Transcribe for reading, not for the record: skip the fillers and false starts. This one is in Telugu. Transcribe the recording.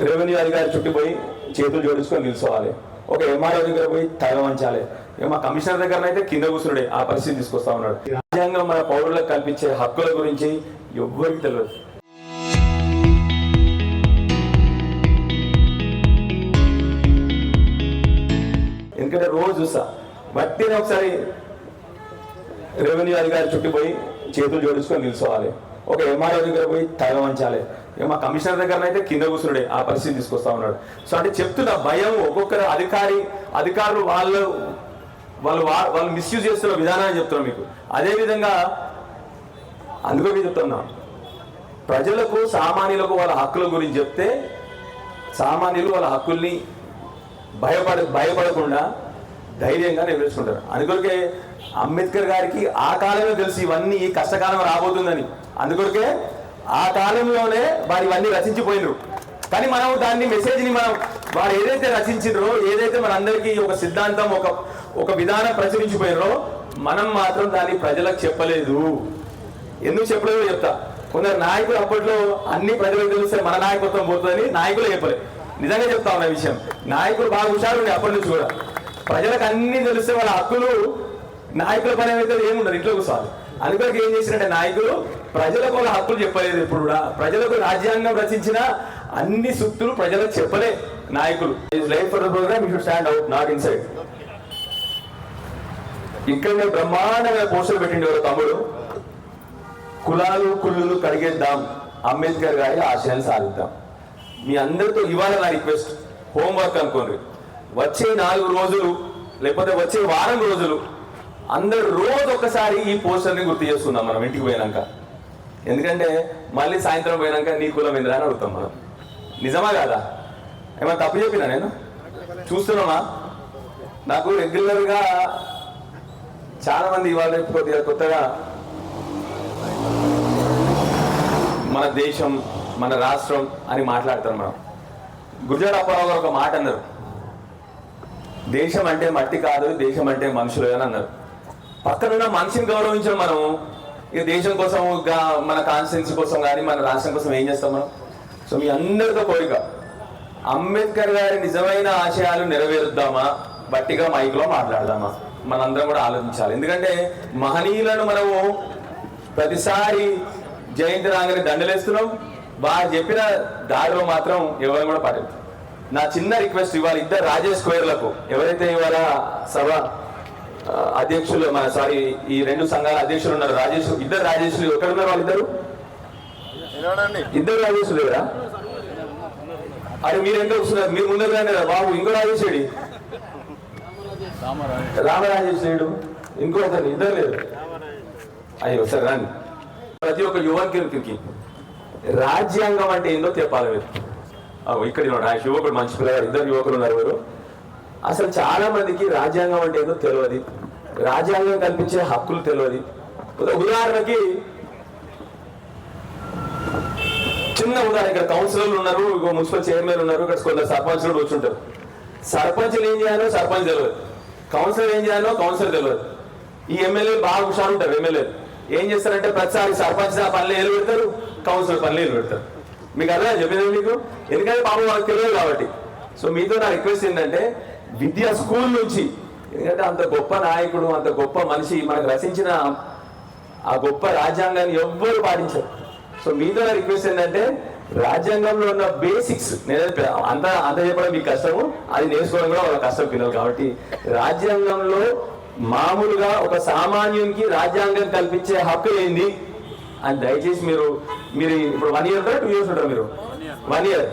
రెవెన్యూ అధికారి చుట్టూ పోయి చేతులు జోడించుకొని నిల్చోవాలి. ఒక ఎంఆర్ఓ దగ్గర పోయి తల వంచాలి. మా కమిషనర్ దగ్గర అయితే కింద కూర్చున్నాడే ఆ పరిస్థితి తీసుకొస్తా ఉన్నాడు. రాజ్యాంగం మన పౌరులకు కల్పించే హక్కుల గురించి ఎవ్వరికి తెలియదు. ఎందుకంటే రోజు చూస్తా బట్టిని ఒకసారి రెవెన్యూ అధికారి చుట్టూ పోయి చేతులు జోడించుకొని నిల్చోవాలి. ఒక ఎంఆర్ఓ దగ్గర పోయి తల వంచాలి. మా కమిషనర్ దగ్గర అయితే కింద కూర్చున్నాడే ఆ పరిస్థితి తీసుకొస్తా ఉన్నాడు. సో అంటే చెప్తున్న భయం ఒక్కొక్కరు అధికారులు వాళ్ళు మిస్యూజ్ చేస్తున్న విధానాన్ని చెప్తున్నాం మీకు. అదేవిధంగా అందుకో మీరు చెప్తున్నా ప్రజలకు సామాన్యులకు వాళ్ళ హక్కుల గురించి చెప్తే సామాన్యులు వాళ్ళ హక్కుల్ని భయపడకుండా ధైర్యంగా నెరవేర్చుకుంటారు. అందుకొరకే అంబేద్కర్ గారికి ఆ కాలంలో తెలిసి ఇవన్నీ కష్టకాలం రాబోతుందని, అందుకొరకే ఆ కాలంలోనే వారు ఇవన్నీ రచించిపోయినరు. కానీ మనం దాన్ని మెసేజ్ని వారు ఏదైతే రచించినరో, ఏదైతే మనందరికీ ఒక సిద్ధాంతం ఒక విధానం ప్రచురించిపోయినరో మనం మాత్రం దాన్ని ప్రజలకు చెప్పలేదు. ఎందుకు చెప్పలేదో చెప్తా. కొందరు నాయకులు అప్పట్లో అన్ని ప్రజలకు తెలిస్తే మన నాయకత్వం పోతుందని నాయకులు చెప్పలేదు. నిజంగా చెప్తా ఉన్న విషయం, నాయకులు బాగా హుషారు ఉండే అప్పటి నుంచి కూడా. ప్రజలకు అన్ని తెలిస్తే వాళ్ళ హక్కులు నాయకుల పని అయితే ఏముండదు, ఇంట్లో కూర్చోవాలి. అందుకని ఏం చేసినట్టే నాయకులు ప్రజలకు వాళ్ళ హక్కులు చెప్పలేదు. ఎప్పుడు కూడా ప్రజలకు రాజ్యాంగం రచించిన అన్ని సూక్తులు ప్రజలకు చెప్పలే నాయకులు. Life for the programme you should stand out, not inside. ఇక్కడ బ్రహ్మాండంగా పోస్టులు పెట్టిండే వారు తమ్ముడు, కులాలు కుళ్ళులు కడిగేద్దాం, అంబేద్కర్ గారి ఆశయాన్ని సాధిద్దాం. మీ అందరితో ఇవాళ నా రిక్వెస్ట్, హోంవర్క్ అనుకోండి. వచ్చే 4 రోజులు లేకపోతే వచ్చే వారం రోజులు అందరు రోజు ఒక్కసారి ఈ పోస్టర్ని గుర్తు చేసుకుందాం మనం ఇంటికి పోయినాక. ఎందుకంటే మళ్ళీ సాయంత్రం పోయినాక నీ కులం ఏంద్రా అని అడుగుతాం మనం. నిజమా కాదా? ఏమైనా తప్పు చెప్పినా నేను? చూస్తున్నామా? నాకు రెగ్యులర్గా చాలా మంది ఇవాళ కొత్తగా మన దేశం మన రాష్ట్రం అని మాట్లాడతారు. మనం గురజాడ అప్పారావు గారు ఒక మాట అన్నారు, దేశం అంటే మట్టి కాదు, దేశం అంటే మనుషులు అని అన్నారు. పక్కనున్న మనిషిని గౌరవించడం మనం ఇక దేశం కోసం మన కాన్స్టిట్యున్సీ కోసం కానీ మన రాష్ట్రం కోసం ఏం చేస్తాం మనం? సో మీ అందరితో కోరిక, అంబేద్కర్ గారి నిజమైన ఆశయాలు నెరవేరుద్దామా, బట్టిగా మైక్లో మాట్లాడదామా? మనందరం కూడా ఆలోచించాలి. ఎందుకంటే మహనీయులను మనము ప్రతిసారి జయంతి రాగానే దండలేస్తున్నాం, వారు చెప్పిన దారిలో మాత్రం ఎవరు కూడా పడలేదు. నా చిన్న రిక్వెస్ట్, ఇవాళ ఇద్దరు రాజేష్ స్క్వేర్లకు ఎవరైతే ఇవాళ సభ అధ్యక్షులు ఈ 2 సంఘాల అధ్యక్షులు ఉన్నారు, ఇద్దరు రాజేష్లు ఎక్కడ ఉన్నారు? వాళ్ళిద్దరు ఇద్దరు రాజేష్లు లేరా? అది మీరు ఎంత వస్తున్నారు? మీరు ముందర రండి బాబు. ఇంకో రాజేష్ లేడు, రామరాజేష్ లేడు, ఇంకొకరు ఇద్దరు లేరు. అయ్యో సరే రండి. ప్రతి ఒక్క యువకుడికి రాజ్యాంగం అంటే ఏందో చెప్పాలి మీరు. ఇక్కడ యువకుడు మంచి పిల్లగారు, 2 యువకులు ఉన్నారు. ఎవరు అసలు చాలా మందికి రాజ్యాంగం అంటే ఏందో తెలియదు, రాజ్యాంగం కల్పించే హక్కులు తెలియదు. ఉదాహరణకి చిన్న ఉదాహరణ, ఇక్కడ కౌన్సిలర్లు ఉన్నారు, మున్సిపల్ చైర్మన్ ఉన్నారు, ఇక్కడ కొందరు సర్పంచ్లు కూర్చుంటారు. సర్పంచ్లు ఏం చేయాలో సర్పంచ్ తెలియదు, కౌన్సిలర్ ఏం చేయాలో కౌన్సిలర్ తెలియదు. ఈ ఎమ్మెల్యేలు బాగా హుషారు ఉంటారు. ఎమ్మెల్యేలు ఏం చేస్తారంటే ప్రతిసారి సర్పంచ్ పనులు ఏలు పెడతారు, కౌన్సిలర్ పనులు ఏలు పెడతారు. మీకు అదే చెప్పేది మీకు, ఎందుకంటే పాపం వాళ్ళకి తెలియదు కాబట్టి. సో మీతో నా రిక్వెస్ట్ ఏంటంటే విద్యా స్కూల్ నుంచి, ఎందుకంటే అంత గొప్ప నాయకుడు, అంత గొప్ప మనిషి మనకు రచించిన ఆ గొప్ప రాజ్యాంగాన్ని ఎవ్వరు పాటించారు. సో మీతో నా రిక్వెస్ట్ ఏంటంటే రాజ్యాంగంలో ఉన్న బేసిక్స్, నేను అంత చెప్పడం మీకు కష్టము, అది నేర్చుకోవడం కూడా వాళ్ళ కష్టం పిల్లలు. కాబట్టి రాజ్యాంగంలో మామూలుగా ఒక సామాన్యునికి రాజ్యాంగం కల్పించే హక్కు ఏంది అని దయచేసి మీరు ఇప్పుడు 1 year 2 years ఉంటారు, మీరు 1 year